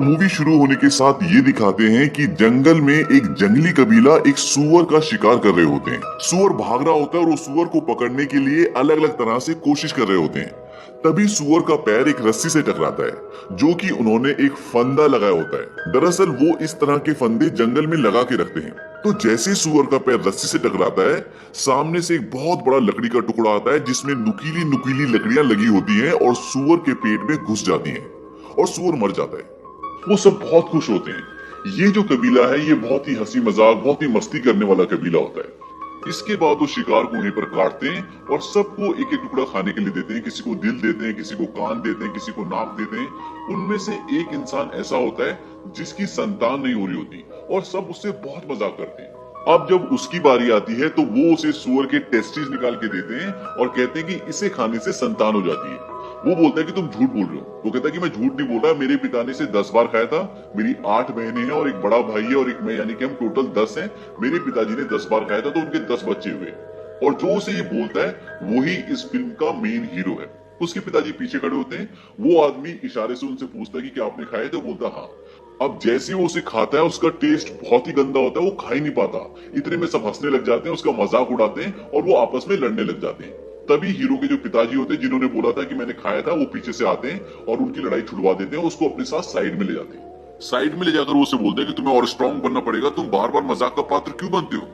Movie शुरू होने के साथ ये दिखाते हैं कि जंगल में एक जंगली कबीला एक सुअर का शिकार कर रहे होते हैं। सुअर भाग रहा होता है और वो सुअर को पकड़ने के लिए अलग अलग तरह से कोशिश कर रहे होते हैं। तभी सुअर का पैर एक रस्सी से टकराता है जो कि उन्होंने एक फंदा लगाया होता है। दरअसल वो इस तरह के फंदे जंगल में लगा के रखते हैं। तो जैसे सुअर का पैर रस्सी से टकराता है, सामने से एक बहुत बड़ा लकड़ी का टुकड़ा आता है जिसमें नुकीली नुकीली लकड़ियां लगी होती हैं और सुअर के पेट में घुस जाती हैं और सुअर मर जाता है। वो सब बहुत खुश होते हैं। ये जो कबीला है ये बहुत ही हंसी मजाक, बहुत ही मस्ती करने वाला कबीला होता है। इसके बाद वो शिकार को वहीं पर काटते हैं और सबको एक एक टुकड़ा खाने के लिए देते हैं। किसी को दिल देते हैं, किसी को कान देते हैं, किसी को नाक देते हैं। उनमें से एक इंसान ऐसा होता है जिसकी संतान नहीं हो रही होती और सब उससे बहुत मजाक करते हैं। अब जब उसकी बारी आती है तो वो उसे सुअर के टेस्टिस निकाल के देते हैं और कहते हैं कि इसे खाने से संतान हो जाती है। वो बोलता है कि तुम झूठ बोल रहे हो। वो कहता है कि मैं झूठ नहीं बोल रहा, मेरे पिता ने इसे 10 बार खाया था। मेरी 8 बहनें हैं और एक बड़ा भाई है और एक मैं, यानी कि हम टोटल 10 हैं। मेरे पिताजी ने 10 बार खाया था तो उनके 10 बच्चे हुए। और जो उसे ये बोलता है वही इस फिल्म का मेन हीरो है। उसके पिताजी पीछे खड़े होते हैं। वो आदमी इशारे से उनसे पूछता है कि क्या आपने खाया? तो बोलता हाँ। अब जैसे वो उसे खाता है उसका टेस्ट बहुत ही गंदा होता है, वो खा ही नहीं पाता। इतने में सब हंसने लग जाते हैं, उसका मजाक उड़ाते हैं और वो आपस में लड़ने लग जाते हैं। तभी हीरो के जो पिताजी होते हैं जिन्होंने बोला था कि मैंने खाया था, वो पीछे से आते हैं और उनकी लड़ाई छुड़वा देते हैं। उसको अपने साथ साइड में ले जाते हैं। साइड में ले जाकर वो उसे बोलते हैं कि तुम्हें और स्ट्रांग बनना पड़ेगा, तुम बार बार मजाक का पात्र क्यों बनते हो?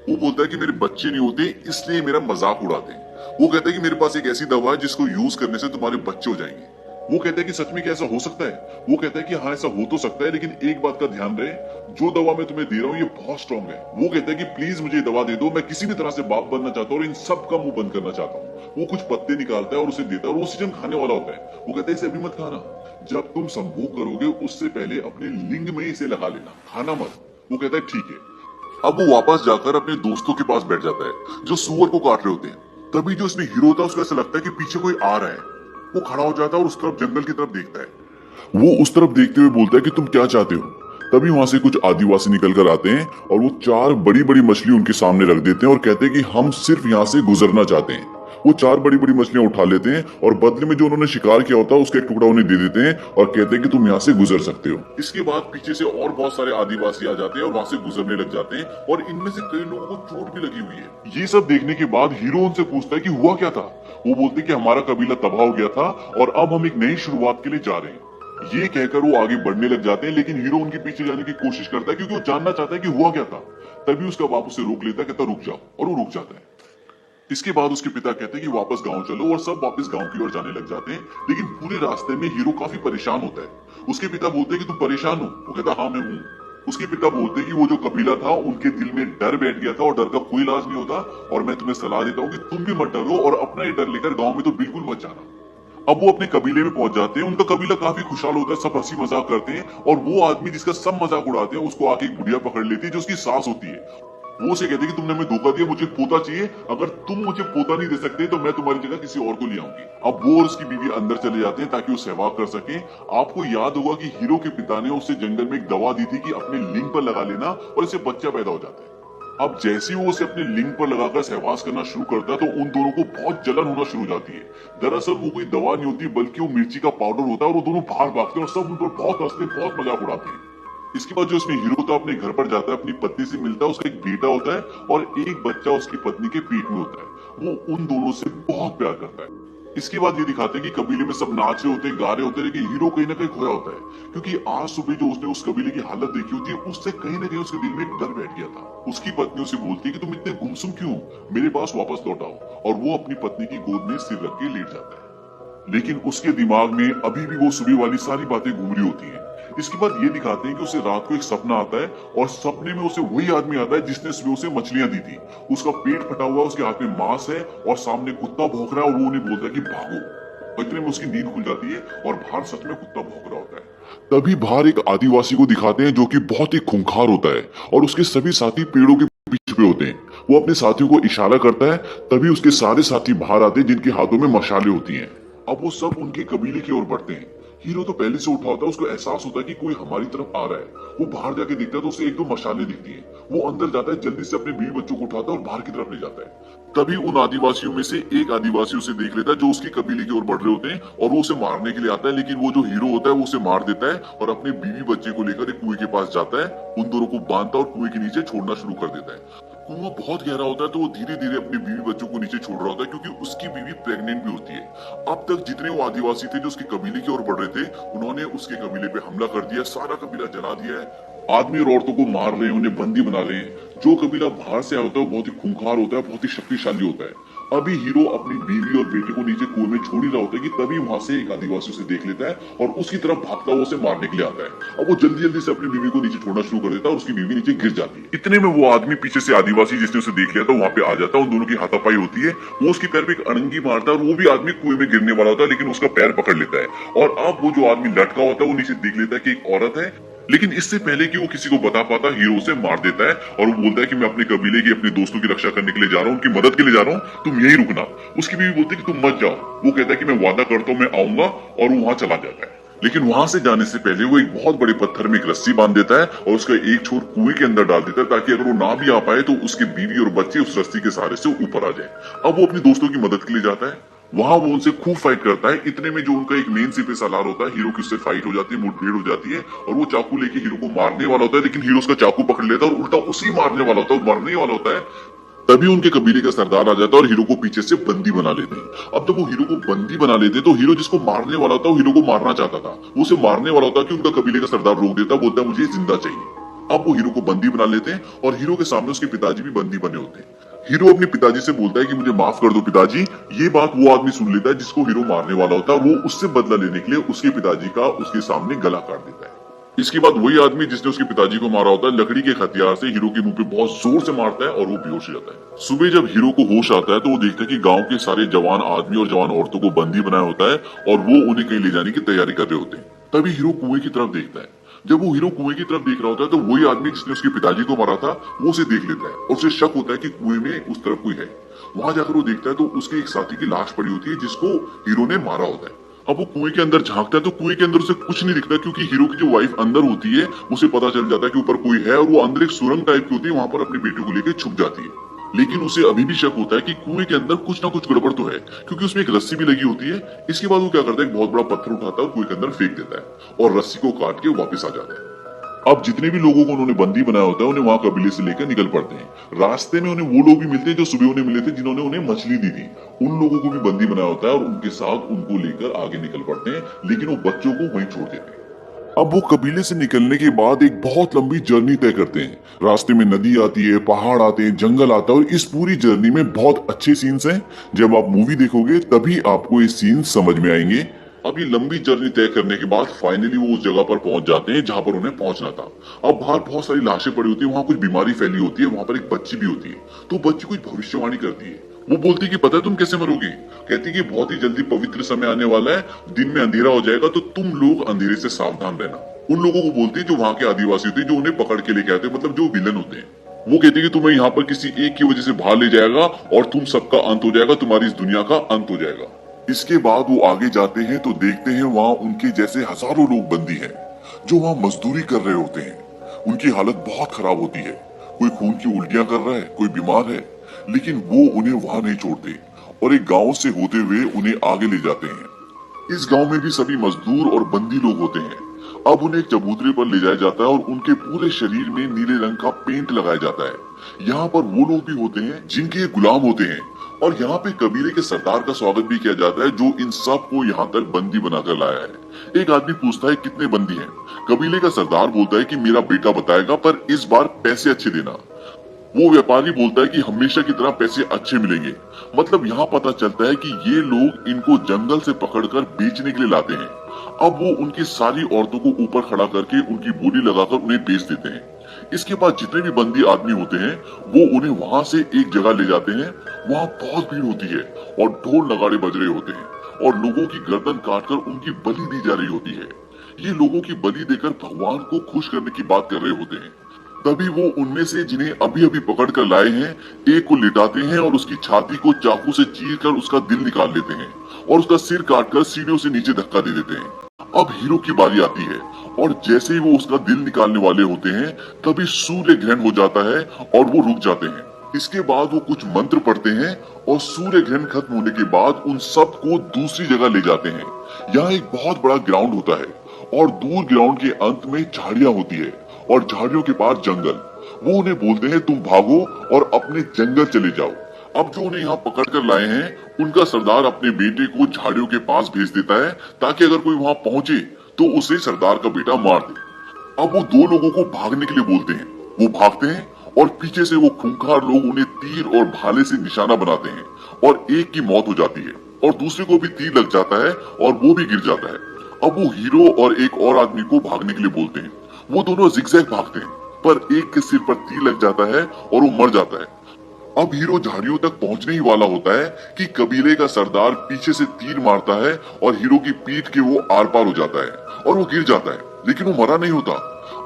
वो बोलता है कि मेरे बच्चे नहीं होते इसलिए मेरा मजाक उड़ाते हैं। वो कहता है कि मेरे पास एक ऐसी दवा है जिसको यूज करने से तुम्हारे बच्चे हो जाएंगे। वो कहता है कि सच में क्या ऐसा हो सकता है? वो कहता है कि हाँ ऐसा हो तो सकता है, लेकिन एक बात का ध्यान रहे, जो दवा मैं तुम्हें दे रहा हूँ ये बहुत स्ट्रांग है। वो कहता है कि प्लीज मुझे दवा दे दो, मैं किसी भी तरह से बाप बनना चाहता हूँ और इन सब का मुंह बंद करना चाहता हूँ। वो कुछ पत्ते निकालता है और उसे देता है और वो सीजन खाने वाला होता है। वो कहता है इसे अभी मत खाना, जब तुम संभोग करोगे उससे पहले अपने लिंग में इसे लगा लेना, खाना मत। वो कहता है ठीक है। अब वो वापस जाकर अपने दोस्तों के पास बैठ जाता है जो सुअर को काट रहे होते हैं। तभी जो इसमें हीरो होता है उसको ऐसा लगता है कि पीछे कोई आ रहा है। वो खड़ा हो जाता है और उस तरफ, जंगल की तरफ देखता है। वो उस तरफ देखते हुए बोलता है कि तुम क्या चाहते हो? तभी वहां से कुछ आदिवासी निकल कर आते हैं और वो 4 बड़ी बड़ी मछली उनके सामने रख देते हैं और कहते हैं कि हम सिर्फ यहाँ से गुजरना चाहते हैं। वो 4 बड़ी बड़ी मछलियां उठा लेते हैं और बदले में जो उन्होंने शिकार किया होता है उसका एक टुकड़ा उन्हें दे देते हैं और कहते हैं कि तुम यहाँ से गुजर सकते हो। इसके बाद पीछे से और बहुत सारे आदिवासी आ जाते हैं और वहां से गुजरने लग जाते हैं और इनमें से कई लोगों को चोट भी लगी हुई है। ये सब देखने के बाद हीरो उनसे पूछता है कि हुआ क्या था। वो बोलते कि हमारा कबीला तबाह हो गया था और अब हम एक नई शुरुआत के लिए जा रहे हैं। ये कहकर वो आगे बढ़ने लग जाते हैं, लेकिन हीरो उनके पीछे जाने की कोशिश करता है क्योंकि वो जानना चाहता है कि हुआ क्या था। तभी उसका बाप उसे रोक लेता है, कहता रुक जाओ, और वो रुक जाता है। इसके बाद उसके पिता कहते हैं कि वापस गांव चलो और सब वापस गांव की ओर जाने लग जाते हैं। लेकिन पूरे रास्ते में हीरो काफी परेशान होता है। उसके पिता बोलते हैं कि तुम परेशान हो? वो कहता हाँ मैं हूँ। उसके पिता बोलते हैं कि वो जो कबीला था उनके दिल में डर बैठ गया था और डर का कोई इलाज नहीं होता, और मैं तुम्हें सलाह देता हूँ कि तुम भी मत डरो और अपना ये डर लेकर गाँव में तो बिल्कुल मत जाना। अब वो अपने कबीले में पहुंच जाते हैं। उनका कबीला काफी खुशहाल होता है, सब हंसी मजाक करते हैं और वो आदमी जिसका सब मजाक उड़ाते हैं उसको आके एक बुढ़िया पकड़ लेती है जो उसकी सास होती है। वो उसे कहते हैं कि तुमने हमें धोखा दिया, मुझे पोता चाहिए, अगर तुम मुझे पोता नहीं दे सकते तो मैं तुम्हारी जगह किसी और को ले आऊंगी। अब वो और उसकी बीवी अंदर चले जाते हैं ताकि वो सहवाग कर सके। आपको याद होगा कि हीरो के पिता ने उसे जंगल में एक दवा दी थी कि अपने लिंग पर लगा लेना और इससे बच्चा पैदा हो जाता है। अब जैसे ही वो उसे अपने लिंग पर लगाकर सहवास करना शुरू करता है तो उन दोनों को बहुत जलन होना शुरू हो जाती है। दरअसल वो कोई दवा नहीं होती बल्कि वो मिर्ची का पाउडर होता है और वो दोनों भाग भागते हैं और सब उन पर बहुत हंसते, बहुत मजाक उड़ाते हैं। इसके बाद जो इसमें हीरो होता है अपने घर पर जाता है, अपनी पत्नी से मिलता है। उसका एक बेटा होता है और एक बच्चा उसकी पत्नी के पेट में होता है। वो उन दोनों से बहुत प्यार करता है। इसके बाद ये दिखाते हैं कि कबीले में सब नाच रहे होते हैं, गा रहे होते हैं, लेकिन हीरो कहीं ना कहीं खोया होता है क्योंकि आज सुबह जो उसने उस कबीले की हालत देखी होती है उससे कहीं ना कहीं उसके दिल में एक डर बैठ गया था। उसकी पत्नी उसे बोलती है कि तुम इतने गुमसुम क्यों, मेरे पास वापस लौट आओ, और वो अपनी पत्नी की गोद में सिर रख के लेट जाता है। लेकिन उसके दिमाग में अभी भी वो सुबह वाली सारी बातें घूम रही होती हैं। इसके बाद ये दिखाते हैं कि उसे रात को एक सपना आता है और सपने में उसे वही आदमी आता है जिसने सुबह उसे मछलियां दी थी। उसका पेट फटा हुआ, उसके हाथ में मांस है और सामने कुत्ता भौंक रहा है और वो उन्हें बोलता है कि भागो। और इतने में उसकी नींद खुल जाती है और बाहर सच में कुत्ता भौंक रहा होता है। तभी बाहर एक आदिवासी को दिखाते हैं जो कि बहुत ही खूंखार होता है और उसके सभी साथी पेड़ों के पीछे पे होते हैं। वो अपने साथियों को इशारा करता है, तभी उसके सारे साथी बाहर आते हैं जिनके हाथों में मशालें होती हैं। अब वो सब उनके कबीले की ओर बढ़ते हैं। हीरो तो पहले से उठा होता है, उसको एहसास होता है कि कोई हमारी तरफ आ रहा है। वो बाहर जाके देखता है तो उसे एक दो मशालें दिखती हैं। वो अंदर जाता है, जल्दी से अपने बीवी बच्चों को उठाता है और बाहर की तरफ ले जाता है। तभी उन आदिवासियों में से एक आदिवासी उसे देख लेता है जो उसकी कबीले की ओर बढ़ रहे होते हैं, और वो उसे मारने के लिए आता है। लेकिन वो जो हीरो होता है वो उसे मार देता है और अपने बीवी बच्चे को लेकर एक कुएं के पास जाता है, उन दोनों को बांधता है और कुएं के नीचे छोड़ना शुरू कर देता है। कुआं बहुत गहरा होता है तो वो धीरे धीरे अपनी बीवी बच्चों को नीचे छोड़ रहा होता है, क्योंकि उसकी बीवी प्रेग्नेंट भी होती है। अब तक जितने वो आदिवासी थे जो उसके कबीले की ओर बढ़ रहे थे, उन्होंने उसके कबीले पे हमला कर दिया, सारा कबीला जला दिया है। आदमी और औरतों को मार रहे हैं, उन्हें बंदी बना रहे हैं। जो कबीला बाहर से आया होता है वो बहुत ही खूंखार होता है, बहुत ही शक्तिशाली होता है। अभी हीरो अपनी बीवी और बेटे को नीचे कुएं में छोड़ ही रहा होता है कि तभी वहां से एक आदिवासी उसे देख लेता है और उसकी तरफ भागता हुआ उसे मारने के लिए आता है। अब वो जल्दी जल्दी से अपनी बीवी को नीचे छोड़ना शुरू कर देता है और उसकी बीवी नीचे गिर जाती है। इतने में वो आदमी पीछे से आदिवासी जिसने उसे देख लिया था वहां पे आ जाता है, उन दोनों की हाथापाई होती है। वो उसके पैर पे एक अड़ंगी मारता है और वो भी आदमी कुएं में गिरने वाला होता है, लेकिन उसका पैर पकड़ लेता है। और अब वो जो आदमी लटका होता है वो नीचे देख लेता है कि एक औरत है, लेकिन इससे पहले कि वो किसी को बता पाता, हीरो उसे मार देता है और वो बोलता है कि मैं अपने कबीले की, अपने दोस्तों की रक्षा करने के लिए जा रहा हूँ, उनकी मदद के लिए जा रहा हूँ, तुम यहीं रुकना। उसकी बीवी बोलती है कि तुम मत जाओ। वो कहता है कि मैं वादा करता हूँ मैं आऊंगा, और वो वहां चला जाता है। लेकिन वहां से जाने से पहले वो एक बहुत बड़े पत्थर में एक रस्सी बांध देता है और उसका एक छोर कुएं के अंदर डाल देता है, ताकि अगर वो ना भी आ पाए तो उसकी बीवी और बच्चे उस रस्सी के सहारे से ऊपर आ जाए। अब वो अपने दोस्तों की मदद के लिए जाता है, वहां वो उनसे खूब फाइट करता है। इतने में जो उनका एक मेन सिपे सालार होता है, हीरो की उससे फाइट हो जाती है, मुठभेड़ हो जाती है, और वो चाकू लेके हीरो को मारने वाला होता है, लेकिन हीरो उसका चाकू पकड़ लेता है और उल्टा उसी मारने वाला होता है, मरने वाला होता है। तभी उनके कबीले का सरदार आ जाता है और हीरो को पीछे से बंदी बना लेते हैं। अब जब वो हीरो को बंदी बना लेते हैं तो हीरो जिसको मारने वाला होता है वो हीरो को मारना चाहता था, वो उसे मारने वाला होता है कि उनका कबीले का सरदार रोक देता, बोलता है मुझे जिंदा चाहिए। अब वो हीरो को बंदी बना लेते हैं और हीरो के सामने उसके पिताजी भी बंदी बने होते हैं। हीरो अपने पिताजी से बोलता है कि मुझे माफ कर दो पिताजी। ये बात वो आदमी सुन लेता है जिसको हीरो मारने वाला होता है, वो उससे बदला लेने के लिए उसके पिताजी का उसके सामने गला काट देता है। इसके बाद वही आदमी जिसने उसके पिताजी को मारा होता है लकड़ी के हथियार से हीरो के मुंह पे बहुत जोर से मारता है और वो बेहोश हो जाता है। सुबह जब हीरो को होश आता है तो वो देखता है कि गांव के सारे जवान आदमी और जवान औरतों को बंदी बनाया होता है और वो उन्हें कहीं ले जाने की तैयारी कर रहे होते हैं। तभी हीरो कुएं की तरफ देखता है। जब वो हीरो कुएं की तरफ देख रहा होता है तो वही आदमी जिसने उसके पिताजी को मारा था वो उसे देख लेता है और उसे शक होता है कि कुएं में उस तरफ कोई है। वहां जाकर वो देखता है तो उसके एक साथी की लाश पड़ी होती है जिसको हीरो ने मारा होता है। अब वो कुएं के अंदर झांकता है तो कुएं के अंदर उसे कुछ नहीं दिखता, क्योंकि हीरो की जो वाइफ अंदर होती है उसे पता चल जाता है कि ऊपर कोई है और वो अंदर एक सुरंग टाइप की होती है, वहां पर अपने बेटे को लेकर छुप जाती है। लेकिन उसे अभी भी शक होता है कि कुएं के अंदर कुछ ना कुछ गड़बड़ तो है, क्योंकि उसमें एक रस्सी भी लगी होती है। इसके बाद वो क्या करता है, एक बहुत बड़ा पत्थर उठाता है और कुएं के अंदर फेंक देता है और रस्सी को काट के वापस आ जाता है। अब जितने भी लोगों को उन्होंने बंदी बनाया होता है उन्हें वहां कबीले से लेकर निकल पड़ते हैं। रास्ते में उन्हें वो लोग भी मिलते हैं जो सुबह उन्हें मिले थे, जिन्होंने उन्हें मछली दी थी। उन लोगों को भी बंदी बनाया होता है और उनके साथ उनको लेकर आगे निकल पड़ते हैं, लेकिन वो बच्चों को वहीं छोड़ देते हैं। अब वो कबीले से निकलने के बाद एक बहुत लंबी जर्नी तय करते हैं। रास्ते में नदी आती है, पहाड़ आते हैं, जंगल आता है, और इस पूरी जर्नी में बहुत अच्छे सीन्स हैं। जब आप मूवी देखोगे तभी आपको ये सीन समझ में आएंगे। अब ये लंबी जर्नी तय करने के बाद फाइनली वो उस जगह पर पहुंच जाते हैं जहां पर उन्हें पहुंचना था। अब बाहर बहुत सारी लाशें पड़ी होती है, वहां कुछ बीमारी फैली होती है, वहां पर एक बच्ची भी होती है। तो बच्ची कुछ भविष्यवाणी करती है। वो बोलती है कि पता है तुम कैसे मरोगे? कहती है कि बहुत ही जल्दी पवित्र समय आने वाला है, दिन में अंधेरा हो जाएगा, तो तुम लोग अंधेरे से सावधान रहना। उन लोगों को बोलती है जो वहां के आदिवासी होते हैं, जो उन्हें पकड़ के लेके आते हैं, मतलब जो विलन होते हैं। वो कहते हैं कि तुम्हें यहाँ पर किसी एक की वजह से बाहर ले जाएगा और तुम सबका अंत हो जाएगा, तुम्हारी इस दुनिया का अंत हो जाएगा। इसके बाद वो आगे जाते हैं तो देखते हैं वहां उनके जैसे हजारों लोग बंदी हैं, जो वहां मजदूरी कर रहे होते हैं। उनकी हालत बहुत खराब होती है, कोई खून की उल्टियां कर रहा है, कोई बीमार है, लेकिन वो उन्हें वहां नहीं छोड़ते और एक गांव से होते हुए उन्हें आगे ले जाते हैं। इस गांव में भी सभी मजदूर और बंदी लोग होते हैं। अब उन्हें एक चबूतरे पर ले जाया जाता है और उनके पूरे शरीर में नीले रंग का पेंट लगाया जाता है। यहाँ पर वो लोग भी होते हैं जिनके ये गुलाम होते हैं, और यहाँ पे कबीले के सरदार का स्वागत भी किया जाता है, जो इन सब को यहाँ तक बंदी बनाकर लाया है। एक आदमी पूछता है कितने बंदी हैं? कबीले का सरदार बोलता है कि मेरा बेटा बताएगा, पर इस बार पैसे अच्छे देना। वो व्यापारी बोलता है कि हमेशा की तरह पैसे अच्छे मिलेंगे। मतलब यहाँ पता चलता है कि ये लोग इनको जंगल से पकड़कर बेचने के लिए लाते हैं। अब वो उनकी सारी औरतों को ऊपर खड़ा करके उनकी बोली लगाकर उन्हें बेच देते हैं। इसके बाद जितने भी बंदी आदमी होते हैं वो उन्हें वहां से एक जगह ले जाते हैं। वहां बहुत भीड़ होती है और ढोल नगाड़े बज रहे होते हैं और लोगों की गर्दन काटकर उनकी बलि दी जा रही होती है। ये लोगों की बलि देकर भगवान को खुश करने की बात कर रहे होते हैं। तभी वो उनमें से जिन्हें अभी अभी पकड़ कर लाए हैं, एक को लिटाते हैं और उसकी छाती को चाकू से चीर कर उसका दिल निकाल लेते हैं और उसका सिर काटकर सीढ़ियों से नीचे धक्का दे देते हैं। अब हीरो की बारी आती है और जैसे ही वो उसका दिल निकालने वाले होते हैं तभी सूर्य ग्रहण हो जाता है और वो रुक जाते हैं। इसके बाद वो कुछ मंत्र पढ़ते हैं और सूर्य ग्रहण खत्म होने के बाद उन सब को दूसरी जगह ले जाते हैं। यहाँ एक बहुत बड़ा ग्राउंड होता है और दूर ग्राउंड के अंत में झाड़ियां होती है और झाड़ियों के पास जंगल। वो उन्हें बोलते हैं तुम भागो और अपने जंगल चले जाओ। अब जो उन्हें यहाँ पकड़ कर लाए हैं उनका सरदार अपने बेटे को झाड़ियों के पास भेज देता है ताकि अगर कोई वहां पहुंचे तो उसे सरदार का बेटा मार दे। अब वो दो लोगों को भागने के लिए बोलते हैं। वो भागते हैं और पीछे से वो खूंखार लोग उन्हें तीर और भाले से निशाना बनाते हैं और एक की मौत हो जाती है और दूसरे को भी तीर लग जाता है और वो भी गिर जाता है। अब वो हीरो और एक और आदमी को भागने के लिए बोलते हैं। वो दोनों जिगजैग भागते हैं पर एक के सिर पर तीर लग जाता है और वो मर जाता है। अब हीरो झाड़ियों तक पहुंचने ही वाला होता है कि कबीले का सरदार पीछे से तीर मारता है और हीरो की पीठ के वो आर पार हो जाता है और वो गिर जाता है, लेकिन वो मरा नहीं होता।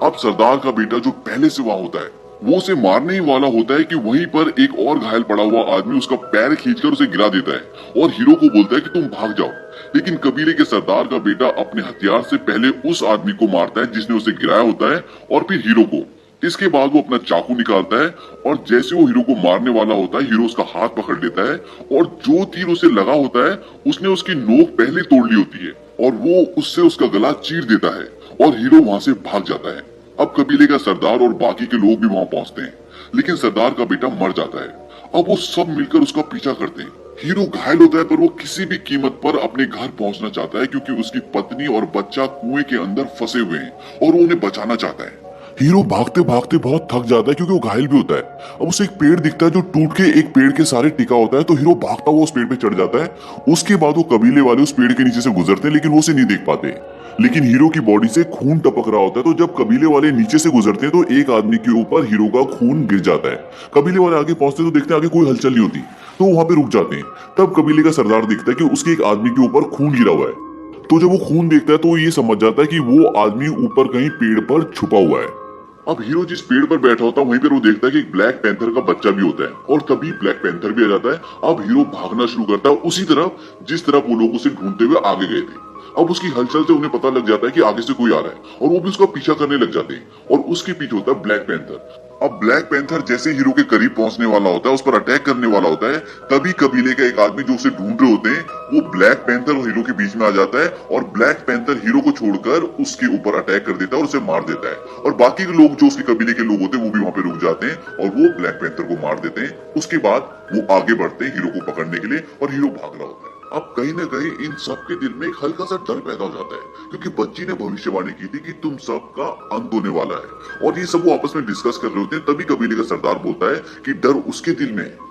अब सरदार का बेटा जो पहले से वहां होता है वो उसे मारने ही वाला होता है कि वहीं पर एक और घायल पड़ा हुआ आदमी उसका पैर खींचकर उसे गिरा देता है और हीरो को बोलता है कि तुम भाग जाओ। लेकिन कबीले के सरदार का बेटा अपने हथियार से पहले उस आदमी को मारता है जिसने उसे गिराया होता है और फिर हीरो को। इसके बाद वो अपना चाकू निकालता है और जैसे वो हीरो को मारने वाला होता है हीरो उसका हाथ पकड़ लेता है और जो तीर उसे लगा होता है उसने उसकी नोक पहले तोड़ ली होती है और वो उससे उसका गला चीर देता है और हीरो वहां से भाग जाता है। अब कबीले का सरदार और बाकी के लोग भी वहां पहुंचते हैं लेकिन सरदार का बेटा मर जाता है। अब वो सब मिलकर उसका पीछा करते हैं। हीरो घायल होता है पर वो किसी भी कीमत पर अपने घर पहुंचना चाहता है क्योंकि उसकी पत्नी और बच्चा कुएं के अंदर फंसे हुए हैं और वो उन्हें बचाना चाहता है। हीरो भागते भागते बहुत थक जाता है क्योंकि वो घायल भी होता है। अब उसे एक पेड़ दिखता है जो टूट के एक पेड़ के सारे टिका होता है तो हीरो भागता हुआ उस पेड़ पे चढ़ जाता है। उसके बाद वो कबीले वाले उस पेड़ के नीचे से गुजरते हैं लेकिन वो उसे नहीं देख पाते। लेकिन हीरो की बॉडी से खून टपक रहा होता है तो जब कबीले वाले नीचे से गुजरते हैं तो एक आदमी के ऊपर हीरो का खून गिर जाता है। कबीले वाले आगे पहुंचते तो देखते हैं आगे कोई हलचल नहीं होती तो वहां पे रुक जाते हैं। तब कबीले का सरदार देखता है कि उसके एक आदमी के ऊपर खून गिरा हुआ है। तो जब वो खून देखता है तो ये समझ जाता है कि वो आदमी ऊपर कहीं पेड़ पर छुपा हुआ है। अब हीरो जिस पेड़ पर बैठा होता है वहीं पर वो देखता है कि एक ब्लैक पैंथर का बच्चा भी होता है और तभी ब्लैक पैंथर भी आ जाता है। अब हीरो भागना शुरू करता है उसी तरफ जिस तरफ वो लोग उसे ढूंढते हुए आगे गए थे। अब उसकी हलचल से उन्हें पता लग जाता है कि आगे से कोई आ रहा है और वो भी उसका पीछा करने लग जाते हैं और उसके पीछे होता है ब्लैक पैंथर। अब ब्लैक पैंथर जैसे हीरो के करीब पहुंचने वाला होता है, उस पर अटैक करने वाला होता है, तभी कबीले का एक आदमी जो उसे ढूंढ रहे होते हैं वो ब्लैक पैंथर और हीरो के बीच में आ जाता है और ब्लैक पैंथर हीरो को छोड़कर उसके ऊपर अटैक कर देता है और उसे मार देता है। और बाकी के लोग जो उसके कबीले के लोग होते हैं वो भी वहां पे रुक जाते हैं और वो ब्लैक पैंथर को मार देते हैं। उसके बाद वो आगे बढ़ते हैं हीरो को पकड़ने के लिए और हीरो भाग रहा होता है। अब कहीं ना कहीं इन सब के दिल में एक हल्का सा डर पैदा हो जाता है क्योंकि बच्ची ने भविष्यवाणी की थी कि तुम सबका अंत होने वाला है और ये सब वो आपस में डिस्कस कर रहे होते हैं। तभी कबीले का सरदार बोलता है कि डर उसके दिल में है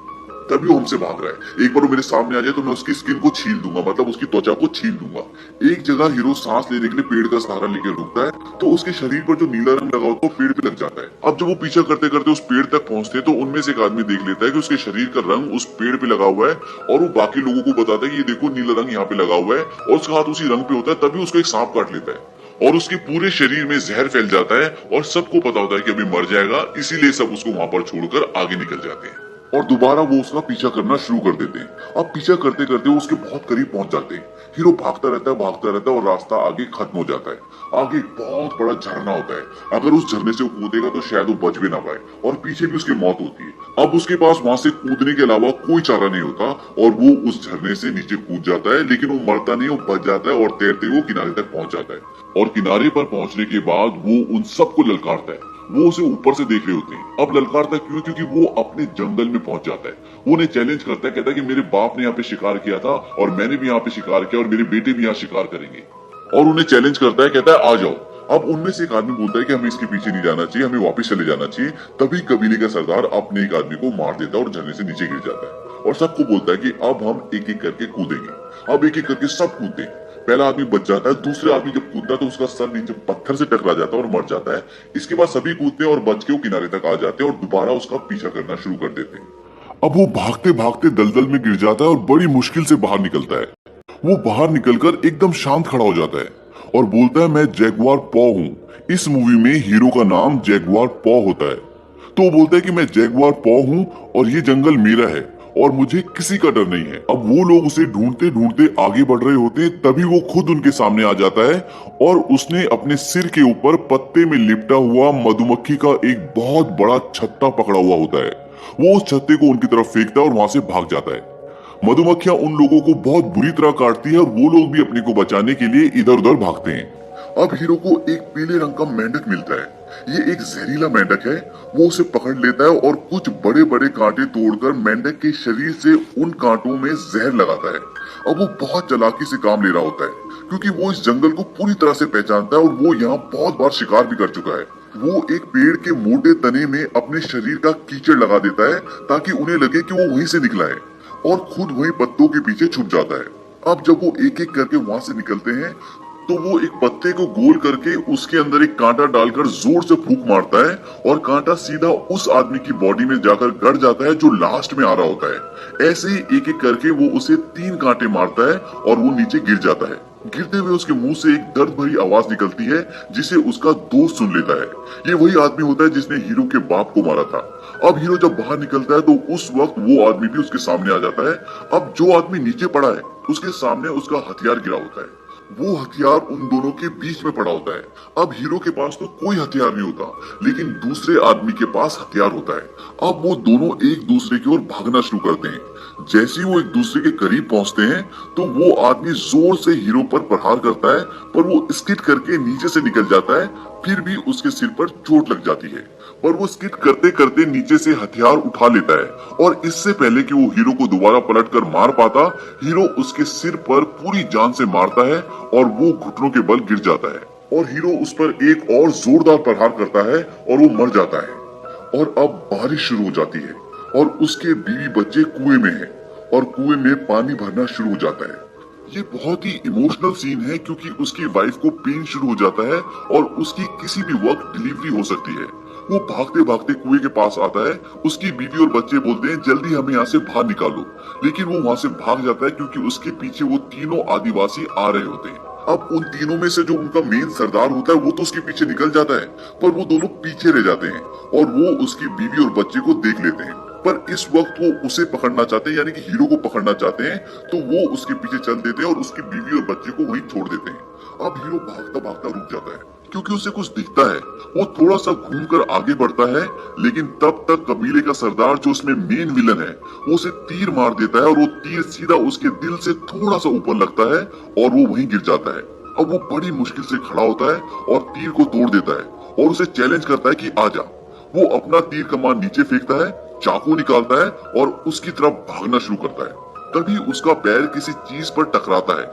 तभी वो हमसे भाग रहा है। एक बार वो मेरे सामने आ जाए तो मैं उसकी स्किन को छील दूंगा, मतलब उसकी त्वचा को छील दूंगा। एक जगह हीरो सांस लेने के लिए पेड़ का सहारा लेकर रुकता है तो उसके शरीर पर जो नीला रंग लगा होता है पेड़ पे लग जाता है। अब जब वो पीछा करते करते उस पेड़ तक पहुंचते हैं तो उनमें से एक आदमी देख लेता है कि उसके शरीर का रंग उस पेड़ पे लगा हुआ है और वो बाकी लोगों को बताता है कि ये देखो नीला रंग यहाँ पे लगा हुआ है और उसका हाथ उसी रंग पे होता है। तभी उसको एक सांप काट लेता है और उसके पूरे शरीर में जहर फैल जाता है और सबको पता होता है कि अभी मर जाएगा, इसीलिए सब उसको वहां पर छोड़कर आगे निकल जाते हैं और दोबारा वो उसका पीछा करना शुरू कर देते हैं। अब पीछा करते करते वो उसके बहुत करीब पहुंच जाते हैं। हीरो भागता रहता है और रास्ता आगे खत्म हो जाता है। आगे एक बहुत बड़ा झरना होता है। अगर उस झरने से वो कूदेगा तो शायद वो बच भी ना पाए और पीछे भी उसकी मौत होती है। अब उसके पास वहां से कूदने के अलावा कोई चारा नहीं होता और वो उस झरने से नीचे कूद जाता है, लेकिन वो मरता नहीं, वो बच जाता है और तैरते वो किनारे तक पहुंच जाता है। और किनारे पर पहुंचने के बाद वो उन सबको ललकारता है। वो उसे ऊपर से देख रहे होते हैं। अब ललकारता क्यों? क्योंकि वो अपने जंगल में पहुंच जाता है। वो उन्हें चैलेंज करता है, कहता है कि मेरे बाप ने यहाँ पे शिकार किया था और मैंने भी यहाँ पे शिकार किया और मेरे बेटे भी यहाँ शिकार करेंगे। और उन्हें चैलेंज करता है, कहता है आ जाओ। अब उनमें से एक आदमी बोलता है कि हमें इसके पीछे नहीं जाना चाहिए, हमें वापस चले जाना चाहिए। तभी कबीले का सरदार अपने एक आदमी को मार देता है और झरने से नीचे गिर जाता है और सबको बोलता है कि अब हम एक एक करके कूदेंगे। अब एक एक करके सब कूदते हैं। पहला आदमी बच जाता है, दूसरे आदमी जब कूदता है तो उसका सर नीचे पत्थर से टकरा जाता है और मर जाता है। इसके बाद सभी कूदते हैं और बच के वो किनारे तक आ जाते हैं और दोबारा उसका पीछा करना शुरू कर देते हैं। अब वो भागते भागते दलदल में गिर जाता है और बड़ी मुश्किल से बाहर निकलता है। वो बाहर निकलकर एकदम शांत खड़ा हो जाता है और बोलता है मैं जैगुआर पॉ हूँ। इस मूवी में हीरो का नाम जैगुआर पॉ होता है। तो वो बोलता है कि मैं जैगुआर पॉ हूँ और ये जंगल मेरा है और मुझे किसी का डर नहीं है। अब वो लोग उसे ढूंढते ढूंढते आगे बढ़ रहे होते हैं, तभी वो खुद उनके सामने आ जाता है और उसने अपने सिर के ऊपर पत्ते में लिपटा हुआ मधुमक्खी का एक बहुत बड़ा छत्ता पकड़ा हुआ होता है। वो उस छत्ते को उनकी तरफ फेंकता है और वहां से भाग जाता है। मधुमक्खियां उन लोगों को बहुत बुरी तरह काटती है और वो लोग भी अपने को बचाने के लिए इधर उधर भागते हैं। अब हीरो को एक पीले रंग का मेंढक मिलता है। ये एक जहरीला मेंढक है। वो उसे पकड़ लेता है और कुछ बड़े बड़े कांटे तोड़कर मेंढक के शरीर से उन कांटों में जहर लगाता है। अब वो बहुत चालाकी से काम ले रहा होता है, क्योंकि वो इस जंगल को पूरी तरह से पहचानता है और वो यहाँ बहुत बार शिकार भी कर चुका है। वो एक पेड़ के मोटे तने में अपने शरीर का कीचड़ लगा देता है ताकि उन्हें लगे कि वो वहीं से निकला है, और खुद वहीं पत्तों के पीछे छुप जाता है। अब जब वो एक एक करके वहां से निकलते हैं तो वो एक पत्ते को गोल करके उसके अंदर एक कांटा डालकर जोर से फूंक मारता है और कांटा सीधा उस आदमी की बॉडी में जाकर गड़ जाता है जो लास्ट में आ रहा होता है। ऐसे ही एक एक करके वो उसे 3 कांटे मारता है और वो नीचे गिर जाता है। गिरते हुए उसके मुंह से एक दर्द भरी आवाज निकलती है जिसे उसका दोस्त सुन लेता है। ये वही आदमी होता है जिसने हीरो के बाप को मारा था। अब हीरो जब बाहर निकलता है तो उस वक्त वो आदमी भी उसके सामने आ जाता है। अब जो आदमी नीचे पड़ा है उसके सामने उसका हथियार गिरा होता है। वो हथियार उन दोनों के बीच में पड़ा होता है। अब हीरो के पास तो कोई हथियार नहीं होता, लेकिन दूसरे आदमी के पास हथियार होता है। अब वो दोनों एक दूसरे की ओर भागना शुरू करते हैं। जैसे ही वो एक दूसरे के करीब पहुंचते हैं तो वो आदमी जोर से हीरो पर प्रहार करता है, पर वो स्किड करके नीचे से निकल जाता है। फिर भी उसके सिर पर चोट लग जाती है, पर वो स्किड करते करते नीचे से हथियार उठा लेता है और इससे पहले कि वो हीरो को दोबारा पलटकर मार पाता, हीरो उसके सिर पर पूरी जान से मारता है और वो घुटनों के बल गिर जाता है और हीरो उस पर एक और जोरदार प्रहार करता है और वो मर जाता है। और अब बारिश शुरू हो जाती है और उसके बीवी बच्चे कुएं में हैं और कुएं में पानी भरना शुरू हो जाता है। ये बहुत ही इमोशनल सीन है क्योंकि उसकी वाइफ को पेन शुरू हो जाता है और उसकी किसी भी वक्त डिलीवरी हो सकती है। वो भागते भागते कुएं के पास आता है। उसकी बीवी और बच्चे बोलते हैं जल्दी हमें यहाँ से बाहर निकालो, लेकिन वो वहाँ से भाग जाता है क्योंकि उसके पीछे वो तीनों आदिवासी आ रहे होते हैं। अब उन तीनों में से जो उनका मेन सरदार होता है वो तो उसके पीछे निकल जाता है, पर वो दोनों पीछे रह जाते हैं और वो उसकी बीवी और बच्चे को देख लेते हैं। पर इस वक्त वो उसे पकड़ना चाहते हैं, यानी कि हीरो को पकड़ना चाहते हैं, तो वो उसके पीछे चल देते हैं और उसकी बीवी और बच्चे को वहीं छोड़ देते हैं। अब हीरो भागता भागता रुक जाता है क्योंकि उसे कुछ दिखता है। वो थोड़ा सा घूमकर आगे बढ़ता है, लेकिन तब तक कबीले का सरदार जो उसमें मेन विलन है वो उसे तीर मार देता है और वो तीर सीधा उसके दिल से थोड़ा सा ऊपर लगता है और वो वहीं गिर जाता है। अब वो बड़ी मुश्किल से खड़ा होता है और तीर को तोड़ देता है और उसे चैलेंज करता है कि आजा। वो अपना तीर कमान नीचे फेंकता है, चाकू निकालता है और उसकी तरफ भागना शुरू करता है। तभी उसका पैर किसी चीज पर टकराता है।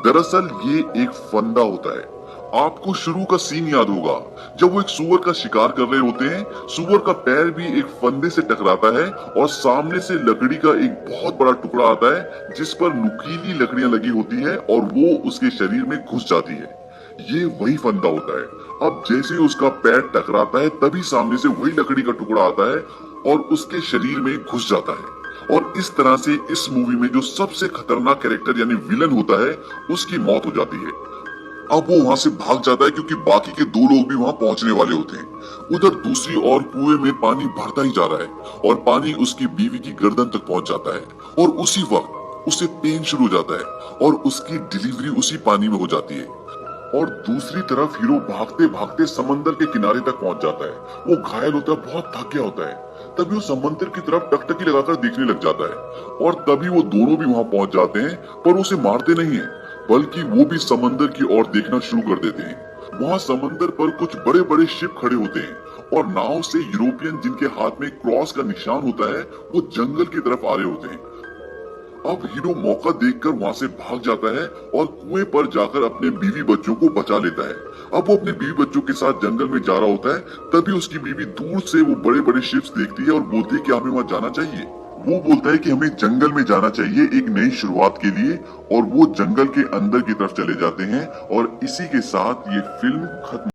दरअसल ये एक फंदा होता है। आपको शुरू का सीन याद होगा, जब वो एक सुअर का शिकार कर रहे होते हैं, सुअर का पैर भी एक फंदे से टकराता है और सामने से लकड़ी का एक बहुत बड़ा टुकड़ा आता है जिस पर नुकीली लकड़ियां लगी होती है और वो उसके शरीर में घुस जाती है। ये वही फंदा होता है। अब जैसे ही उसका पैर टकराता है तभी सामने से वही लकड़ी का टुकड़ा आता है और उसके शरीर में घुस जाता है। और इस तरह से इस मूवी में जो सबसे खतरनाक कैरेक्टर यानी विलन होता है उसकी मौत हो जाती है। अब वो वहां से भाग जाता है क्योंकि बाकी के 2 लोग भी वहां पहुंचने वाले होते हैं। उधर दूसरी ओर कुएं में पानी बढ़ता ही जा रहा है और पानी उसकी बीवी की गर्दन तक पहुंच जाता है और उसी वक्त उसे पेन शुरू हो जाता है और उसकी डिलीवरी उसी पानी में हो जाती है। और दूसरी तरफ हीरो भागते भागते समंदर के किनारे तक पहुंच जाता है। वो घायल होता है, बहुत थक गया होता है। तभी वो समंदर की तरफ टकटकी लगाकर देखने लग जाता है और तभी वो दोनों भी वहां पहुंच जाते हैं, पर उसे मारते नहीं है, बल्कि वो भी समंदर की ओर देखना शुरू कर देते हैं। वहां समंदर पर कुछ बड़े बड़े शिप खड़े होते हैं और नाव से यूरोपियन जिनके हाथ में क्रॉस का निशान होता है वो जंगल की तरफ आ रहे होते हैं। अब हीरो मौका देखकर वहां से भाग जाता है और कुएं पर जाकर अपने बीवी बच्चों को बचा लेता है। अब वो अपने बीवी बच्चों के साथ जंगल में जा रहा होता है, तभी उसकी बीवी दूर से वो बड़े बड़े शिप्स देखती है और बोलती है कि हमें वहां जाना चाहिए। वो बोलता है कि हमें जंगल में जाना चाहिए एक नई शुरुआत के लिए, और वो जंगल के अंदर की तरफ चले जाते हैं और इसी के साथ ये फिल्म खत्म।